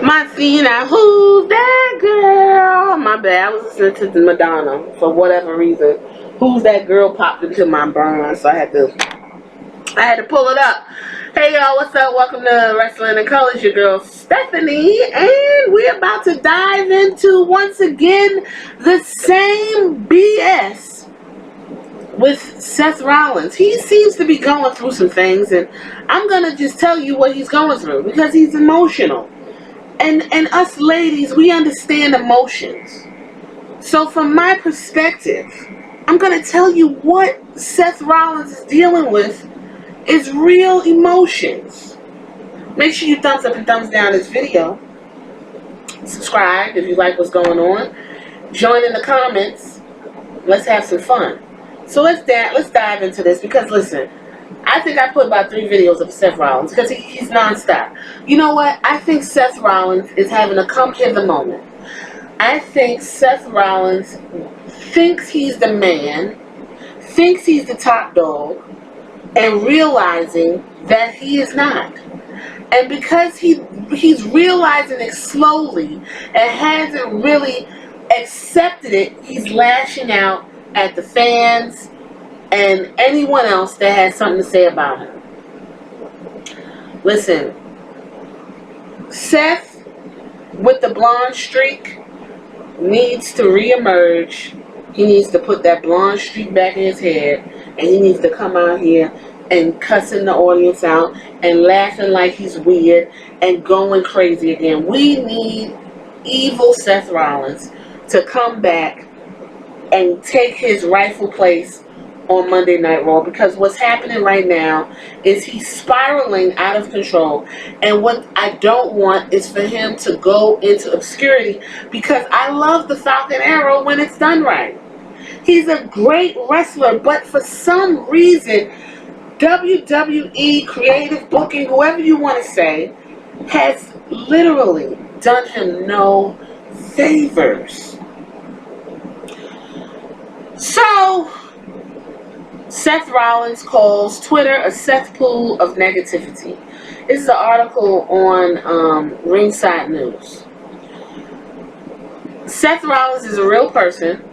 Marcina, who's that girl? My bad, I was listening to Madonna for whatever reason. Who's that girl popped into my brain, so I had to pull it up. Hey y'all, what's up? Welcome to Wrestling and Colors. Your girl Stephanie, and we're about to dive into once again the same BS with Seth Rollins. He seems to be going through some things, and I'm gonna just tell you what he's going through because he's emotional. And us ladies, we understand emotions. So from my perspective, I'm gonna tell you what Seth Rollins is dealing with is real emotions. Make sure you thumbs up and thumbs down this video. Subscribe if you like what's going on. Join in the comments. Let's have some fun. So let's dive into this because listen, I think I put about 3 videos of Seth Rollins because he's nonstop. You know what? I think Seth Rollins is having a come hither moment. I think Seth Rollins thinks he's the man, thinks he's the top dog, and realizing that he is not. And because he's realizing it slowly and hasn't really accepted it, he's lashing out at the fans and anyone else that has something to say about him. Listen, Seth, with the blonde streak, needs to reemerge. He needs to put that blonde streak back in his head, and he needs to come out here and cussing the audience out and laughing like he's weird and going crazy again. We need evil Seth Rollins to come back and take his rightful place on Monday Night Raw, because what's happening right now is he's spiraling out of control, and what I don't want is for him to go into obscurity, because I love the Falcon Arrow when it's done right. He's a great wrestler, but for some reason WWE creative booking, whoever you want to say, has literally done him no favors. So Seth Rollins calls Twitter a cesspool of negativity. This is an article on Ringside News. Seth Rollins is a real person,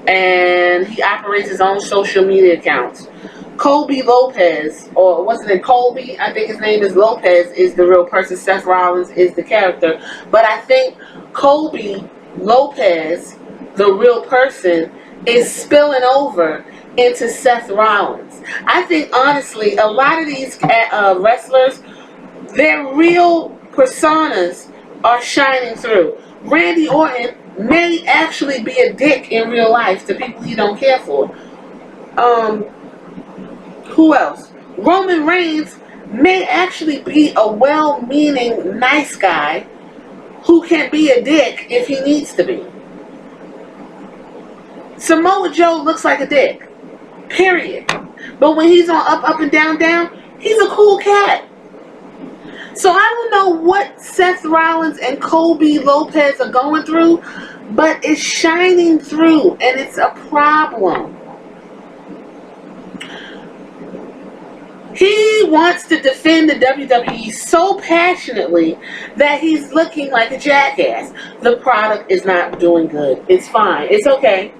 and he operates his own social media accounts. Colby Lopez, or wasn't it Colby? I think his name is Lopez, is the real person. Seth Rollins is the character. But I think Colby Lopez, the real person, is spilling over into Seth Rollins. I think, honestly, a lot of these wrestlers, their real personas are shining through. Randy Orton may actually be a dick in real life to people he don't care for. Who else? Roman Reigns may actually be a well-meaning, nice guy who can be a dick if he needs to be. Samoa Joe looks like a dick. Period. But when he's on up and down, he's a cool cat. So I don't know what Seth Rollins and Colby Lopez are going through, but it's shining through, and it's a problem. He wants to defend the WWE so passionately that he's looking like a jackass. The product is not doing good. It's fine. It's okay.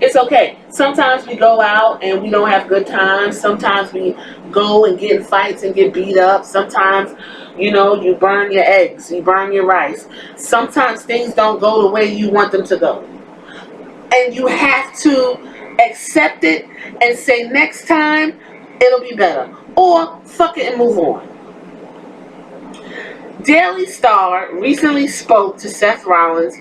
It's okay. Sometimes we go out and we don't have good times. Sometimes we go and get in fights and get beat up. Sometimes, you burn your eggs. You burn your rice. Sometimes things don't go the way you want them to go. And you have to accept it and say, next time, it'll be better. Or fuck it and move on. Daily Star recently spoke to Seth Rollins,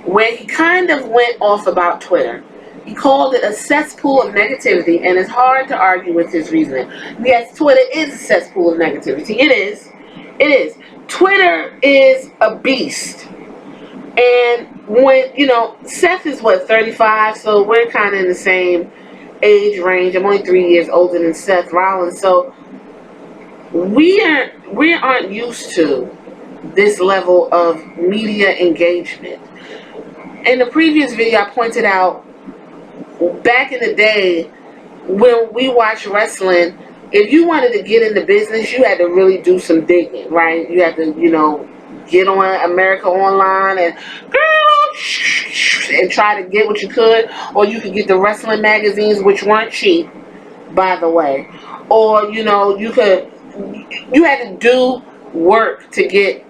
where he kind of went off about Twitter. He called it a cesspool of negativity, and it's hard to argue with his reasoning. Yes, Twitter is a cesspool of negativity. It is. It is. Twitter is a beast. And when, Seth is 35, so we're kind of in the same age range. I'm only 3 years older than Seth Rollins, so we aren't used to this level of media engagement. In the previous video, I pointed out back in the day when we watched wrestling, if you wanted to get into business, you had to really do some digging, right? You had to, get on America Online and girl and try to get what you could, or you could get the wrestling magazines, which weren't cheap, by the way, or you had to do work to get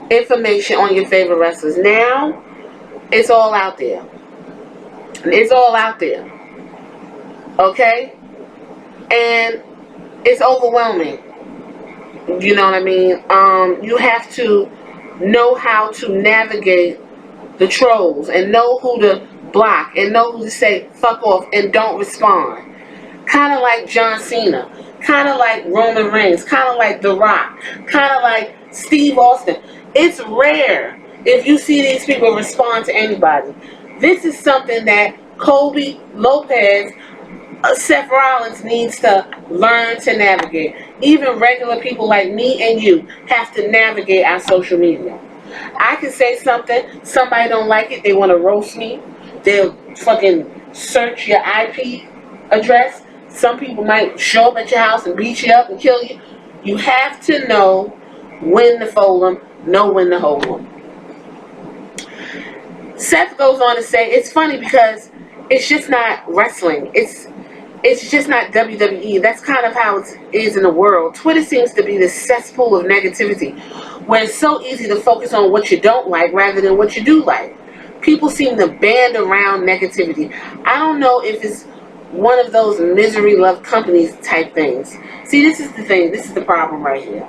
information on your favorite wrestlers. Now it's all out there. It's all out there. Okay? And it's overwhelming. You know what I mean? You have to know how to navigate the trolls and know who to block and know who to say fuck off and don't respond. Kind of like John Cena, kind of like Roman Reigns, kind of like The Rock, kind of like Steve Austin. It's rare if you see these people respond to anybody. This is something that Colby, Lopez, Seth Rollins needs to learn to navigate. Even regular people like me and you have to navigate our social media. I can say something, somebody don't like it, they want to roast me, they'll fucking search your IP address. Some people might show up at your house and beat you up and kill you. You have to know when to fold them, know when to hold them. Seth goes on to say, it's funny because it's just not wrestling. It's just not WWE. That's kind of how it is in the world. Twitter seems to be the cesspool of negativity, where it's so easy to focus on what you don't like rather than what you do like. People seem to band around negativity. I don't know if it's one of those misery love companies type things. See, this is the thing. This is the problem right here.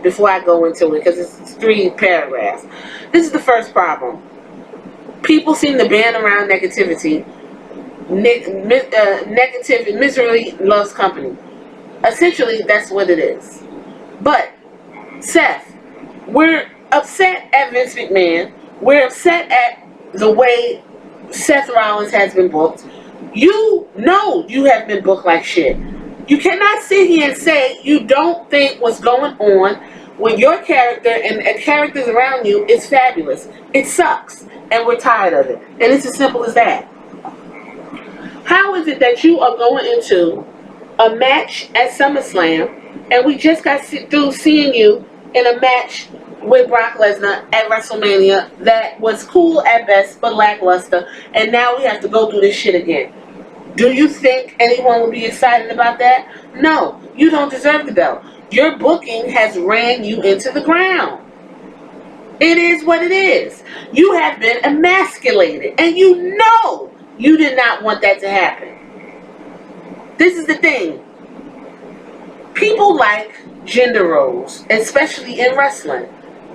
Before I go into it, because it's 3 paragraphs. This is the first problem. People seem to band around negativity. Negative, misery loves company. Essentially, that's what it is. But, Seth, we're upset at Vince McMahon. We're upset at the way Seth Rollins has been booked. You know you have been booked like shit. You cannot sit here and say you don't think what's going on with your character and characters around you is fabulous. It sucks, and we're tired of it. And it's as simple as that. How is it that you are going into a match at SummerSlam and we just got through seeing you in a match with Brock Lesnar at WrestleMania that was cool at best but lackluster, and now we have to go through this shit again? Do you think anyone will be excited about that? No, you don't deserve the belt. Your booking has ran you into the ground. It is what it is. You have been emasculated, and you know you did not want that to happen. This is the thing. People like gender roles, especially in wrestling,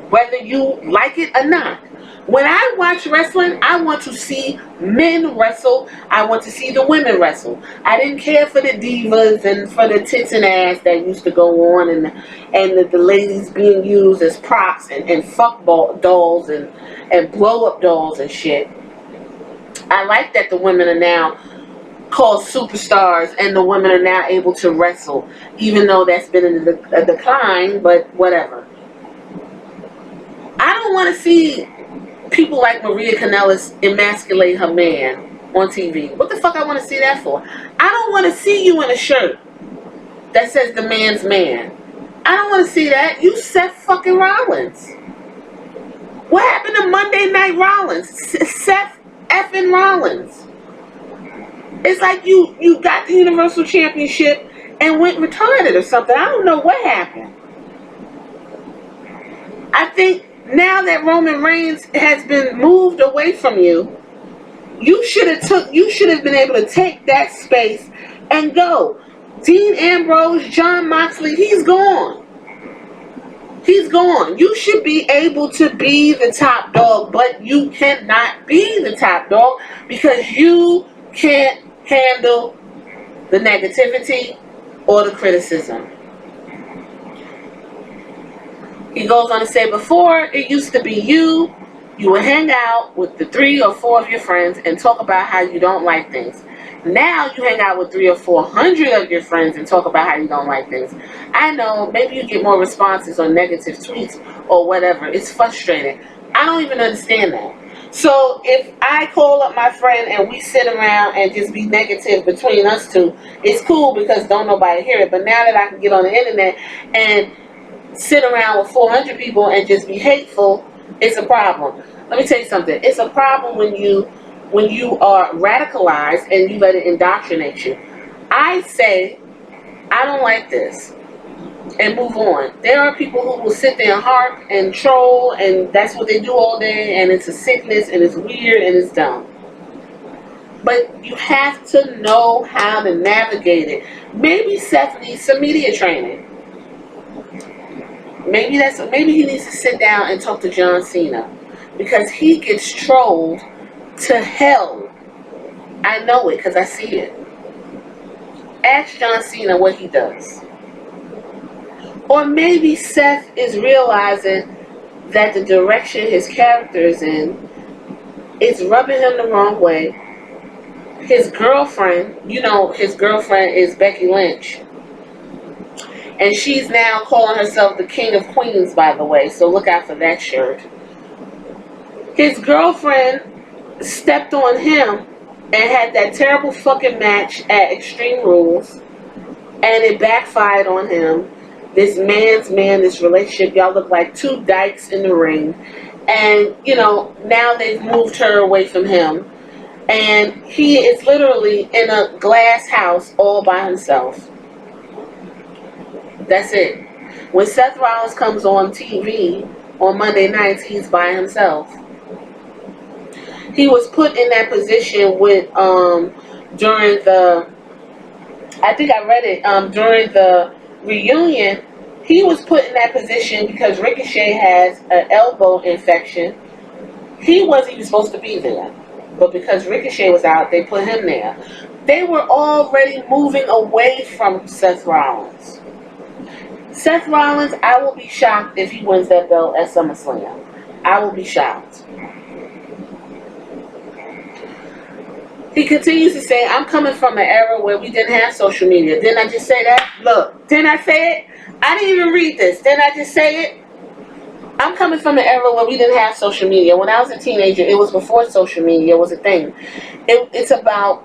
whether you like it or not. When I watch wrestling, I want to see men wrestle. I want to see the women wrestle. I didn't care for the divas and for the tits and ass that used to go on, and the ladies being used as props and fuck dolls and blow up dolls and shit. I like that the women are now called superstars and the women are now able to wrestle, even though that's been in a decline, but whatever. I don't want to see people like Maria Kanellis emasculate her man on TV. What the fuck I want to see that for? I don't want to see you in a shirt that says the man's man. I don't want to see that. You Seth fucking Rollins. What happened to Monday Night Rollins? Seth effing Rollins. It's like you got the Universal Championship and went retarded or something. I don't know what happened. I think now that Roman Reigns has been moved away from you, you should have been able to take that space and go. Dean Ambrose, John Moxley, he's gone. He's gone. You should be able to be the top dog, but you cannot be the top dog because you can't handle the negativity or the criticism. He goes on to say, before it used to be you would hang out with the 3 or 4 of your friends and talk about how you don't like things. Now you hang out with 300 or 400 of your friends and talk about how you don't like things. I know, maybe you get more responses on negative tweets or whatever. It's frustrating. I don't even understand that. So if I call up my friend and we sit around and just be negative between us two, it's cool because don't nobody hear it. But now that I can get on the internet and sit around with 400 people and just be hateful, it's a problem. Let me tell you something. It's a problem when you are radicalized and you let it indoctrinate you. I say I don't like this and move on. There are people who will sit there and harp and troll, and that's what they do all day, and it's a sickness and it's weird and it's dumb. But you have to know how to navigate it. Maybe Seth needs some media training. Maybe he needs to sit down and talk to John Cena, because he gets trolled to hell. I know it because I see it. Ask John Cena what he does. Or maybe Seth is realizing that the direction his character is in is rubbing him the wrong way. His girlfriend, his girlfriend is Becky Lynch. And she's now calling herself the King of Queens, by the way, so look out for that shirt. His girlfriend stepped on him and had that terrible fucking match at Extreme Rules, and it backfired on him. This man's man, this relationship, y'all look like two dykes in the ring. And, now they've moved her away from him. And he is literally in a glass house all by himself. That's it. When Seth Rollins comes on TV on Monday nights, he's by himself. He was put in that position with during the, I think I read it, during the reunion. He was put in that position because Ricochet has an elbow infection. He wasn't even supposed to be there, but because Ricochet was out, they put him there. They were already moving away from Seth Rollins. Seth Rollins, I will be shocked if he wins that belt at SummerSlam. I will be shocked. He continues to say, I'm coming from an era where we didn't have social media. Didn't I just say that? Look, didn't I say it? I didn't even read this. Didn't I just say it? I'm coming from an era where we didn't have social media. When I was a teenager, it was before social media was a thing. It's about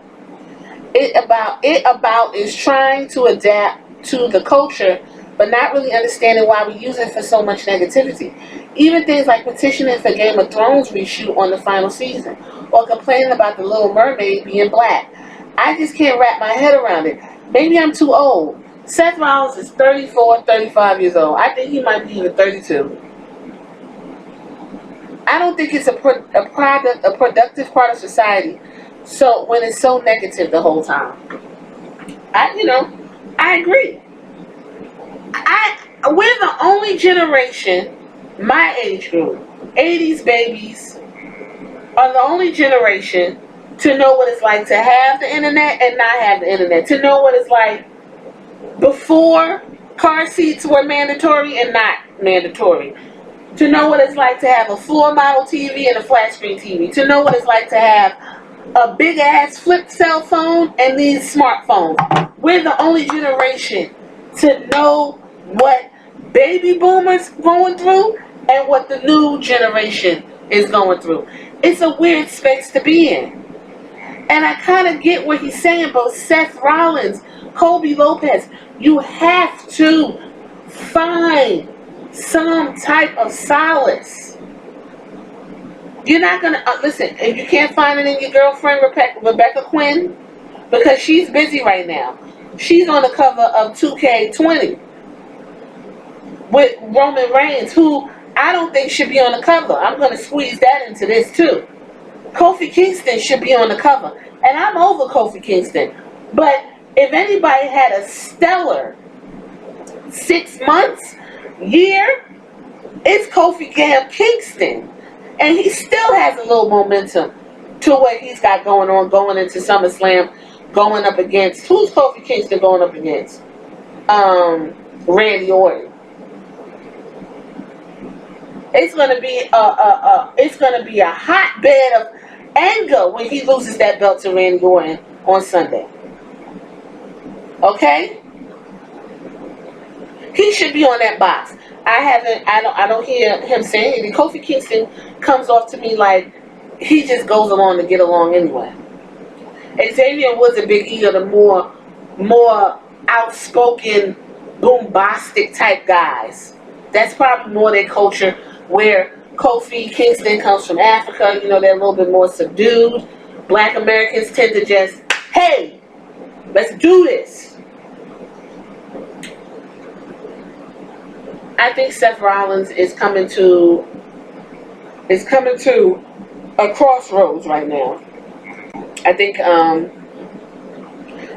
is trying to adapt to the culture, but not really understanding why we use it for so much negativity. Even things like petitioning for Game of Thrones reshoot on the final season, or complaining about the Little Mermaid being black. I just can't wrap my head around it. Maybe I'm too old. Seth Rollins is 34, 35 years old. I think he might be even 32. I don't think it's a productive part of society. So when it's so negative the whole time, I agree. We're the only generation, my age group, 80s babies, are the only generation to know what it's like to have the internet and not have the internet. To know what it's like before car seats were mandatory and not mandatory. To know what it's like to have a floor model TV and a flat screen TV. To know what it's like to have a big ass flip cell phone and these smartphones. We're the only generation to know what baby boomers going through and what the new generation is going through. It's a weird space to be in. And I kind of get what he's saying, but Seth Rollins, Colby, Lopez, you have to find some type of solace. You're not going to, listen, if you can't find it in your girlfriend, Rebecca Quinn, because she's busy right now. She's on the cover of 2K20 with Roman Reigns, who I don't think should be on the cover. I'm going to squeeze that into this too. Kofi Kingston should be on the cover. And I'm over Kofi Kingston. But if anybody had a stellar 6 months, year, it's Kofi Kingston. And he still has a little momentum to what he's got going on, going into SummerSlam, going up against, who's Kofi Kingston going up against? Randy Orton. It's gonna be a hotbed of anger when he loses that belt to Randy Orton on Sunday. Okay? He should be on that box. I don't hear him saying anything. Kofi Kingston comes off to me like he just goes along to get along anyway. Xavier Woods and Big E are the more outspoken, bombastic type guys. That's probably more their culture. Where Kofi Kingston comes from Africa, you know, they're a little bit more subdued. Black Americans tend to just, hey, let's do this. I think Seth Rollins is coming to a crossroads right now. I think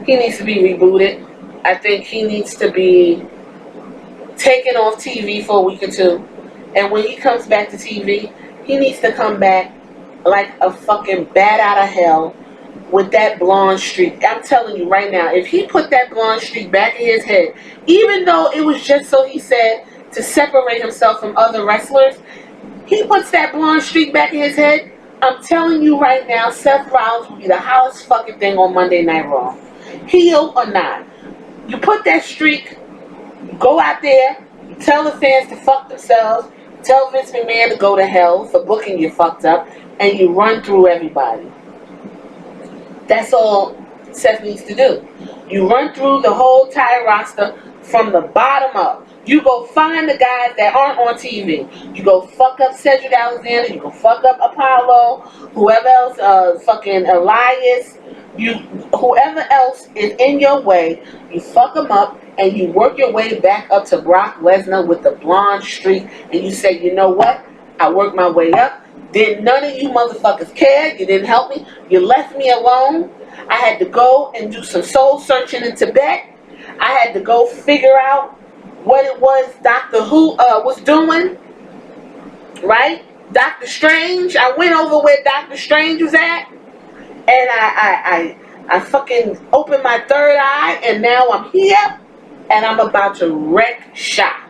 he needs to be rebooted. I think he needs to be taken off TV for a week or two. And when he comes back to TV, he needs to come back like a fucking bat out of hell with that blonde streak. I'm telling you right now, if he put that blonde streak back in his head, even though it was just so he said to separate himself from other wrestlers, he puts that blonde streak back in his head, I'm telling you right now, Seth Rollins will be the hottest fucking thing on Monday Night Raw. Heel or not. You put that streak, go out there, tell the fans to fuck themselves, tell Vince McMahon to go to hell for booking you fucked up, and you run through everybody. That's all Seth needs to do. You run through the whole entire roster from the bottom up. You go find the guys that aren't on TV. You go fuck up Cedric Alexander. You go fuck up Apollo. Whoever else, fucking Elias. Whoever else is in your way, you fuck them up and you work your way back up to Brock Lesnar with the blonde streak. And you say, you know what? I worked my way up. Then none of you motherfuckers cared. You didn't help me. You left me alone. I had to go and do some soul searching in Tibet. I had to go figure out what it was Doctor Who was doing, right? Doctor Strange. I went over where Doctor Strange was at, and I fucking opened my third eye, and now I'm here, and I'm about to wreck shop.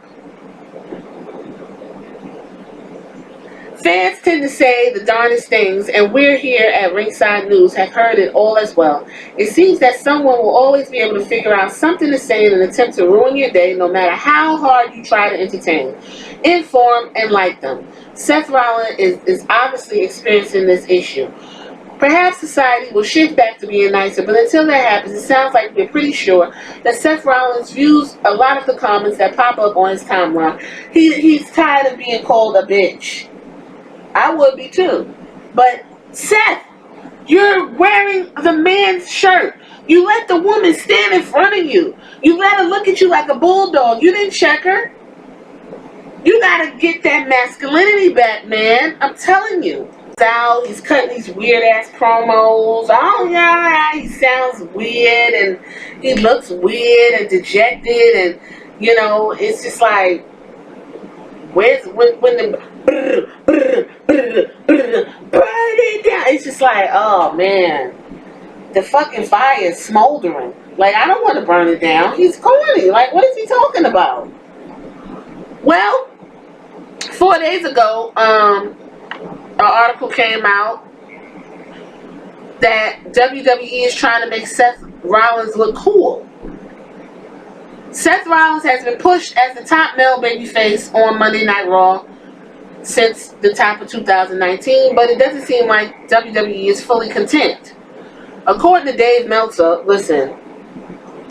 Fans tend to say the darndest things, and we're here at Ringside News have heard it all as well. It seems that someone will always be able to figure out something to say in an attempt to ruin your day, no matter how hard you try to entertain, inform, and like them. Seth Rollins is obviously experiencing this issue. Perhaps society will shift back to being nicer, but until that happens, it sounds like we're pretty sure that Seth Rollins views a lot of the comments that pop up on his timeline. He's tired of being called a bitch. I would be too. But Seth, you're wearing the man's shirt. You let the woman stand in front of you. You let her look at you like a bulldog. You didn't check her. You gotta get that masculinity back, man. I'm telling you. Out, he's cutting these weird ass promos. Oh yeah, he sounds weird and he looks weird and dejected, and you know, it's just like, when the burn it down. It's just like, oh man, the fucking fire is smoldering. Like, I don't want to burn it down. He's corny. Like, what is he talking about? Well, 4 days ago, an article came out that WWE is trying to make Seth Rollins look cool. Seth Rollins has been pushed as the top male babyface on Monday Night Raw since the top of 2019, but it doesn't seem like WWE is fully content. According to Dave Meltzer, listen,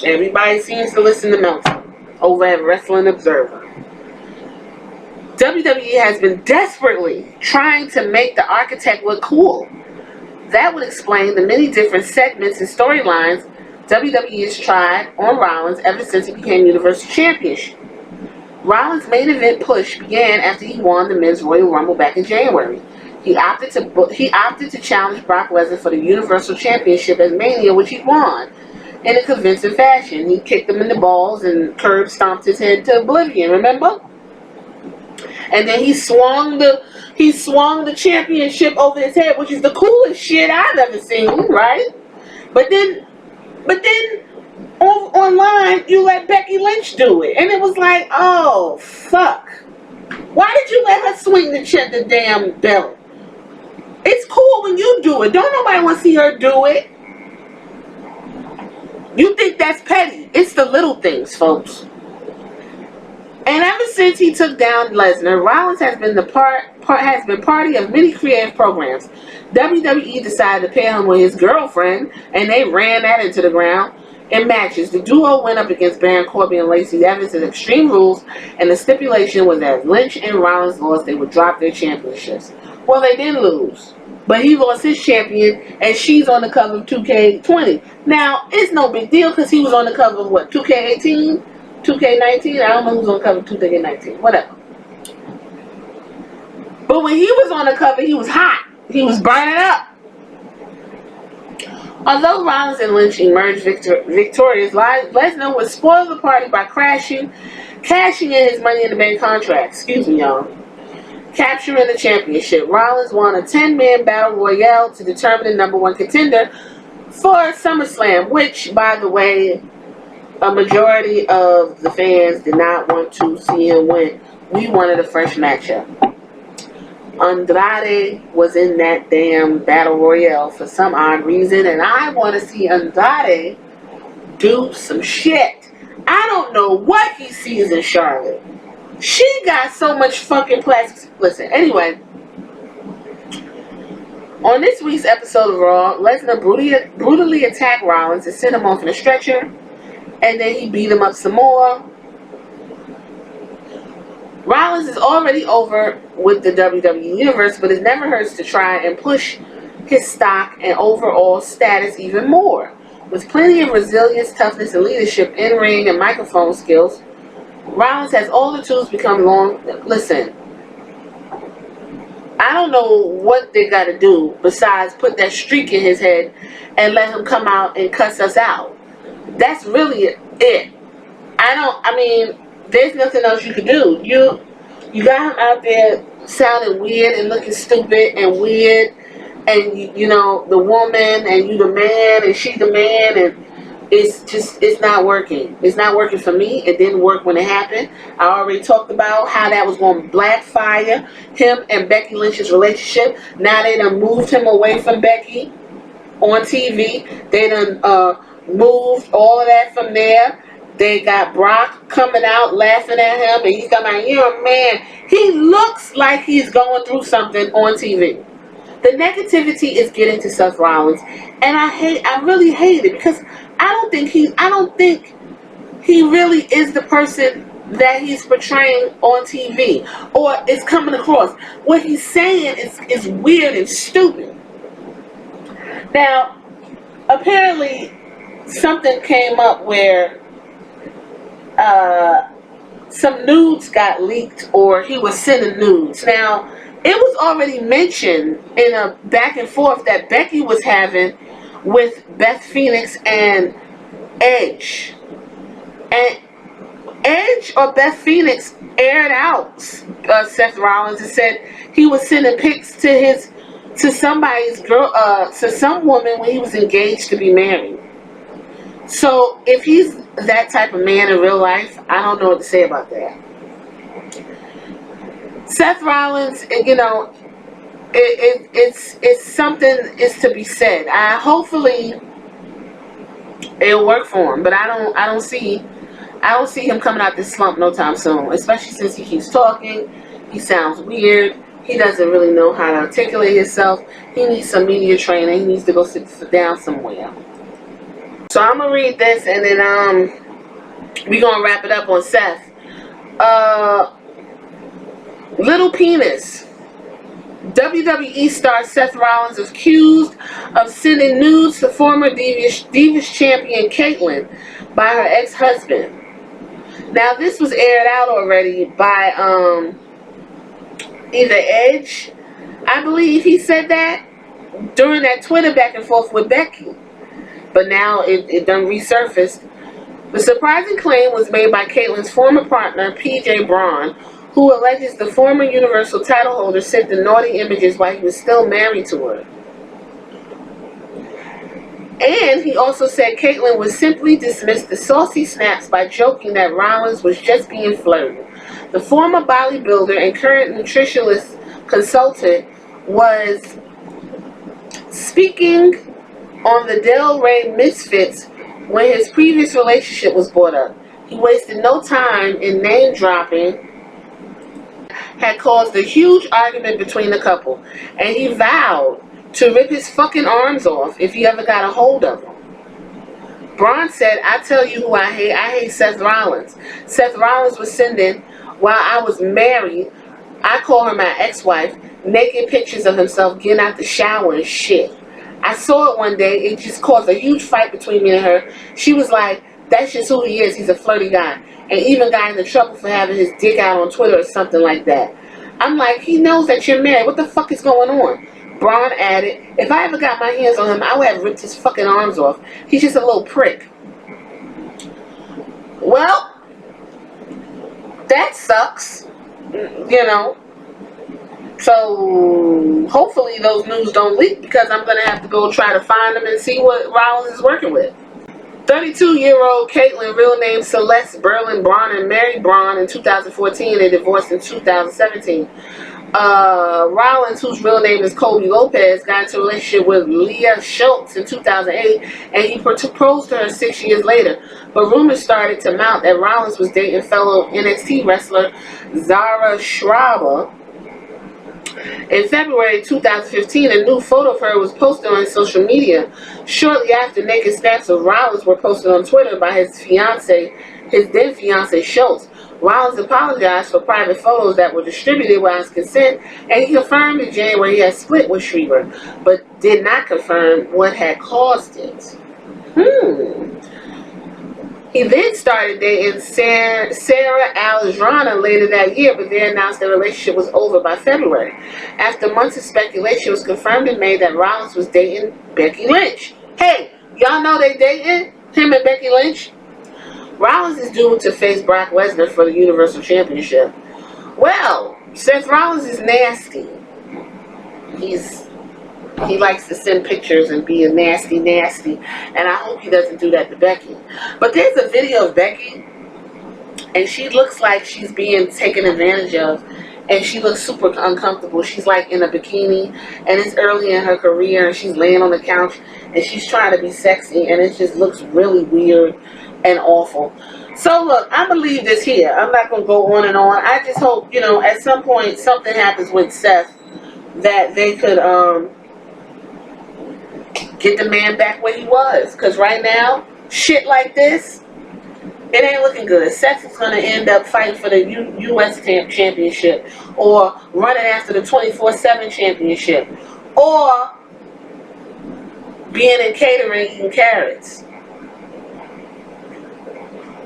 everybody seems to listen to Meltzer over at Wrestling Observer. WWE has been desperately trying to make the architect look cool. That would explain the many different segments and storylines WWE has tried on Rollins ever since he became Universal Champion. Rollins' main event push began after he won the Men's Royal Rumble back in January. He opted to challenge Brock Lesnar for the Universal Championship at Mania, which he won in a convincing fashion. He kicked him in the balls and curb stomped his head to oblivion, remember? And then he swung the championship over his head, which is the coolest shit I've ever seen, right? But then online you let Becky Lynch do it, and it was like, oh fuck! Why did you let her swing the damn belt? It's cool when you do it. Don't nobody want to see her do it. You think that's petty? It's the little things, folks. And ever since he took down Lesnar, Rollins has been party of many creative programs. WWE decided to pair him with his girlfriend, and they ran that into the ground. In matches, the duo went up against Baron Corbin and Lacey Evans in Extreme Rules, and the stipulation was that if Lynch and Rollins lost, they would drop their championships. Well, they didn't lose, but he lost his champion, and she's on the cover of 2K20. Now, it's no big deal because he was on the cover of what, 2K18? 2K19? I don't know who's on the cover of 2K19. Whatever. But when he was on the cover, he was hot. He was burning up. Although Rollins and Lynch emerged victorious, Lesnar would spoil the party by cashing in his Money in the Bank contract. Excuse me, y'all. Capturing the championship. Rollins won a 10-man battle royale to determine the number one contender for SummerSlam, which, by the way, a majority of the fans did not want to see him win. We wanted a fresh matchup. Andrade was in that damn battle royale for some odd reason, and I want to see Andrade do some shit. I don't know what he sees in Charlotte. She got so much fucking plastic. Listen, anyway, on this week's episode of Raw, Lesnar brutally attacked Rollins and sent him off in a stretcher, and then he beat him up some more. Rollins is already over with the WWE Universe, but it never hurts to try and push his stock and overall status even more. With plenty of resilience, toughness, and leadership, in-ring, and microphone skills, Rollins has all the tools to become long. Listen, I don't know what they got to do besides put that streak in his head and let him come out and cuss us out. That's really it. I mean, there's nothing else you can do. You got him out there sounding weird and looking stupid and weird, and you know, the woman and you the man and she the man, and it's not working. It's not working for me. It didn't work when it happened. I already talked about how that was going to blackfire him and Becky Lynch's relationship. Now they done moved him away from Becky on TV. They done moved all of that from there. They got Brock coming out laughing at him, and he's coming out, you're a man. He looks like he's going through something on TV. The negativity is getting to Seth Rollins, and I really hate it, because I don't think he really is the person that he's portraying on TV, or is coming across. What he's saying is weird and stupid. Now, apparently, something came up where some nudes got leaked, or he was sending nudes. Now, it was already mentioned in a back and forth that Becky was having with Beth Phoenix and Edge. And Edge or Beth Phoenix aired out Seth Rollins and said he was sending pics to somebody's girl, to some woman when he was engaged to be married. So if he's that type of man in real life, I don't know what to say about that. Seth Rollins, you know, it's something is to be said. Hopefully it'll work for him, but I don't see him coming out this slump no time soon. Especially since he keeps talking, he sounds weird. He doesn't really know how to articulate himself. He needs some media training. He needs to go sit down somewhere. So I'm gonna read this, and then we're gonna wrap it up on Seth. Little penis. WWE star Seth Rollins is accused of sending nudes to former Divas champion Caitlyn by her ex-husband. Now, this was aired out already by either Edge, I believe he said that, during that Twitter back and forth with Becky. But now it done resurfaced. The surprising claim was made by Caitlyn's former partner, PJ Braun, who alleges the former Universal title holder sent the naughty images while he was still married to her. And he also said Caitlyn would simply dismiss the saucy snaps by joking that Rollins was just being flirty. The former bodybuilder and current nutritionist consultant was speaking on the Del Rey Misfits when his previous relationship was brought up. He wasted no time in name dropping, had caused a huge argument between the couple, and he vowed to rip his fucking arms off if he ever got a hold of them. Braun said, I tell you who I hate Seth Rollins. Seth Rollins was sending, while I was married, I call her my ex-wife, naked pictures of himself getting out the shower and shit. I saw it one day. It just caused a huge fight between me and her. She was like, that's just who he is. He's a flirty guy. And even got into trouble for having his dick out on Twitter or something like that. I'm like, he knows that you're married. What the fuck is going on? Braun added, if I ever got my hands on him, I would have ripped his fucking arms off. He's just a little prick. Well, that sucks. You know. So, hopefully those news don't leak, because I'm going to have to go try to find them and see what Rollins is working with. 32-year-old Caitlyn, real name Celeste Berlin Braun, and married Braun in 2014. They divorced in 2017. Rollins, whose real name is Colby Lopez, got into a relationship with Leah Schultz in 2008, and he proposed to her 6 years later. But rumors started to mount that Rollins was dating fellow NXT wrestler Zara Schreiber. In February 2015, a new photo of her was posted on social media. Shortly after, naked snaps of Rollins were posted on Twitter by his then fiancee Schultz. Rollins apologized for private photos that were distributed without his consent, and he confirmed in January he had split with Schreiber, but did not confirm what had caused it. He then started dating Sarah Alexandra later that year, but they announced their relationship was over by February. After months of speculation, it was confirmed in May that Rollins was dating Becky Lynch. Hey, y'all know they dating? Him and Becky Lynch? Rollins is due to face Brock Lesnar for the Universal Championship. Well, Seth Rollins is nasty. He likes to send pictures and be a nasty, and I hope he doesn't do that to Becky. But there's a video of Becky, and she looks like she's being taken advantage of, and she looks super uncomfortable. She's like in a bikini, and it's early in her career, and she's laying on the couch, and she's trying to be sexy, and it just looks really weird and awful. So look, I'm going to leave this here. I'm not going to go on and on. I just hope, at some point something happens with Seth that they could, get the man back where he was. Because right now, shit like this, it ain't looking good. Seth is going to end up fighting for the U.S. championship, or running after the 24/7 championship, or being in catering eating carrots.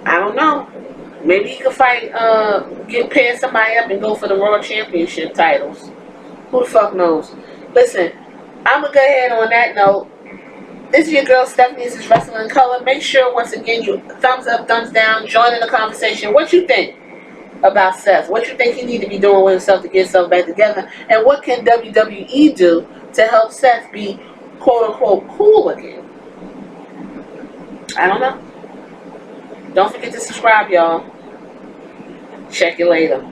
I don't know. Maybe he could fight, pair somebody up and go for the World Championship titles. Who the fuck knows? Listen, I'm going to go ahead on that note. This is your girl Stephanie. This is Wrestling in Color. Make sure, once again, you thumbs up, thumbs down, join in the conversation. What you think about Seth? What you think he need to be doing with himself to get himself back together? And what can WWE do to help Seth be quote-unquote cool again? I don't know. Don't forget to subscribe, y'all. Check you later.